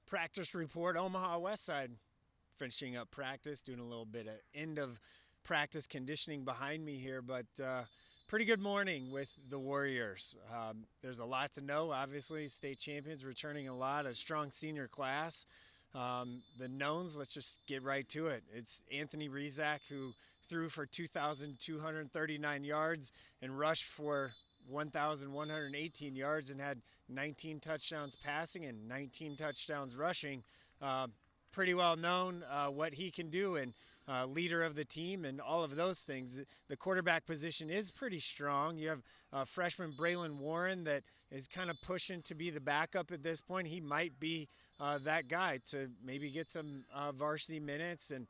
Practice report, Omaha Westside. Finishing up practice, doing a little bit of end of practice conditioning behind me here, but pretty good morning with the Warriors. There's a lot to know. Obviously, state champions returning a lot, a strong senior class. The knowns, let's just get right to it. It's Anthony Rizak, who threw for 2,239 yards and rushed for 1,118 yards and had 19 touchdowns passing and 19 touchdowns rushing. Uh, Pretty well known what he can do and leader of the team and all of those things. The quarterback position is pretty strong. You have freshman Braylon Warren that is kind of pushing to be the backup at this point. He might be that guy to maybe get some varsity minutes and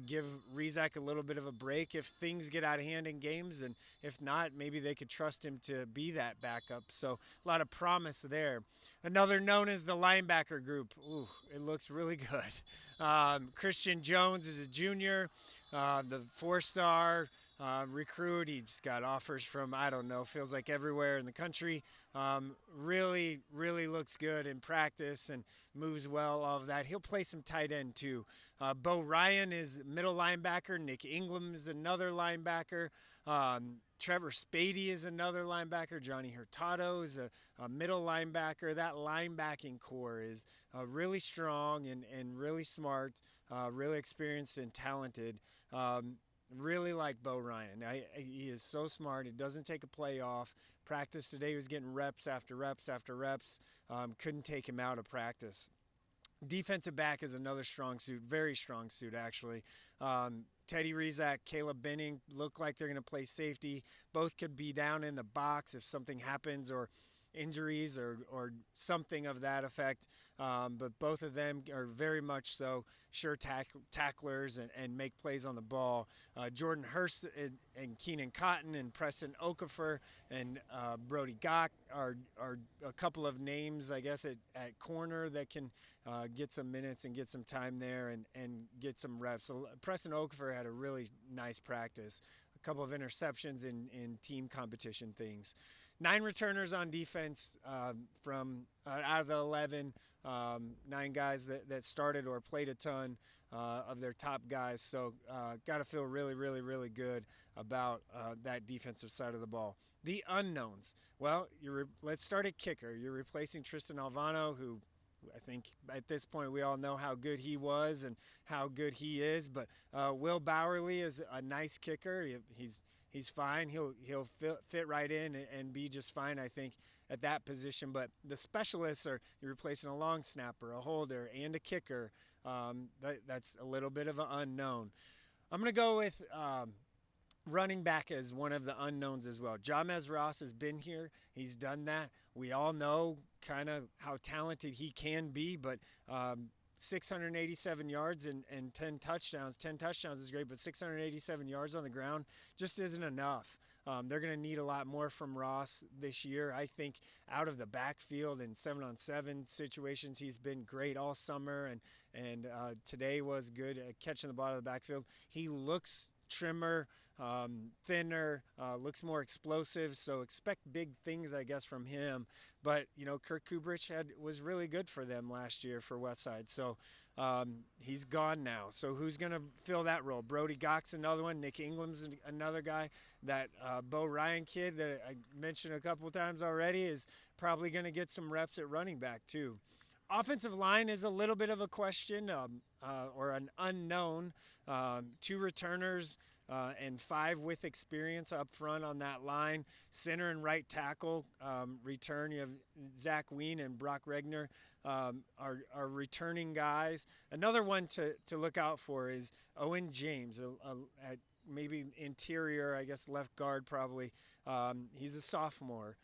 give Rizak a little bit of a break if things get out of hand in games, and if not, maybe they could trust him to be that backup. So a lot of promise there. Another known as the linebacker group. Ooh, it looks really good. Christian Jones is a junior, the four-star recruit. He's got offers from, I don't know, feels like everywhere in the country. Really, really looks good in practice and moves well, all of that. He'll play some tight end too. Bo Ryan is middle linebacker. Nick Ingram is another linebacker. Trevor Spady is another linebacker. Johnny Hurtado is a middle linebacker. That linebacking core is really strong and really smart, really experienced and talented. Really like Bo Ryan. He is so smart. He doesn't take a play off. Practice today, he was getting reps after reps after reps. Couldn't take him out of practice. Defensive back is another strong suit, very strong suit actually. Teddy Rizak, Caleb Benning look like they're going to play safety. Both could be down in the box if something happens or injuries or something of that effect. But both of them are very much so sure tacklers and make plays on the ball. Jordan Hurst and Keenan Cotton and Preston Okafor and Brody Gach are a couple of names, I guess, at corner that can get some minutes and get some time there and get some reps. So Preston Okafor had a really nice practice. A couple of interceptions in team competition things. 9 returners on defense from out of the 11, 9 guys that started or played a ton of their top guys. So got to feel really, really, really good about that defensive side of the ball. The unknowns. Well, let's start at kicker. You're replacing Tristan Alvano, who I think at this point we all know how good he was and how good he is. But Will Bowerly is a nice kicker. He's fine. He'll fit right in and be just fine, I think, at that position. But the specialists are, you're replacing a long snapper, a holder, and a kicker. That's a little bit of an unknown. I'm going to go with running back as one of the unknowns as well. Jamez Ross has been here. He's done that. We all know kind of how talented he can be, but 687 yards and 10 touchdowns. 10 touchdowns is great, but 687 yards on the ground just isn't enough. They're going to need a lot more from Ross this year. I think out of the backfield in 7-on-7 situations, he's been great all summer, and today was good at catching the ball out of the backfield. He looks trimmer, thinner, looks more explosive, so expect big things, I guess, from him. But, Kirk Kubrich was really good for them last year for Westside, so he's gone now. So who's going to fill that role? Brody Gach's another one. Nick Ingram's another guy. That Bo Ryan kid that I mentioned a couple times already is probably going to get some reps at running back too. Offensive line is a little bit of a question or an unknown. 2 returners and 5 with experience up front on that line. Center and right tackle return. You have Zach Ween and Brock Regner are returning guys. Another one to look out for is Owen James, at maybe interior, I guess left guard probably. He's a sophomore.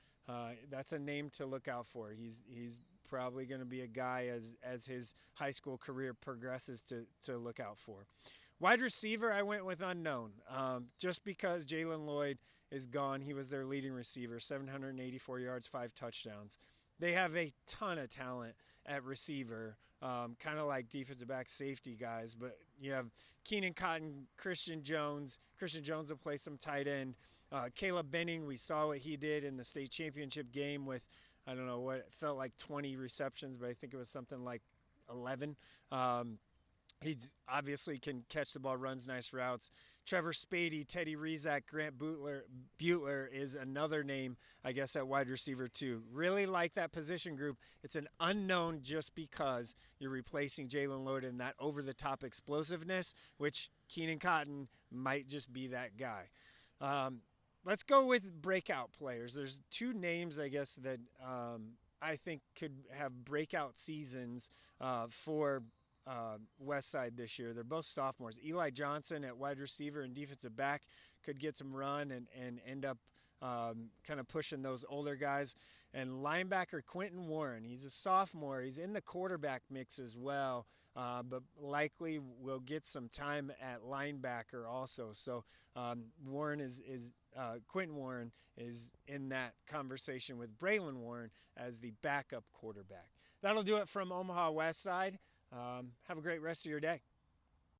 That's a name to look out for. He's probably going to be a guy as his high school career progresses to look out for. Wide receiver, I went with unknown. Just because Jalen Lloyd is gone, he was their leading receiver, 784 yards, 5 touchdowns. They have a ton of talent at receiver, kind of like defensive back safety guys. But you have Keenan Cotton, Christian Jones. Christian Jones will play some tight end. Caleb Benning, we saw what he did in the state championship game with, I don't know what, it felt like 20 receptions, but I think it was something like 11. He obviously can catch the ball, runs nice routes. Trevor Spady, Teddy Rizak, Grant Butler is another name, I guess, at wide receiver too. Really like that position group. It's an unknown just because you're replacing Jalen Lord in that over-the-top explosiveness, which Keenan Cotton might just be that guy. Let's go with breakout players. There's two names, I guess, that I think could have breakout seasons for Westside this year. They're both sophomores. Eli Johnson at wide receiver and defensive back could get some run and end up kind of pushing those older guys. And linebacker Quentin Warren, he's a sophomore. He's in the quarterback mix as well, but likely will get some time at linebacker also. So Warren is Quentin Warren is in that conversation with Braylon Warren as the backup quarterback. That'll do it from Omaha Westside. Have a great rest of your day.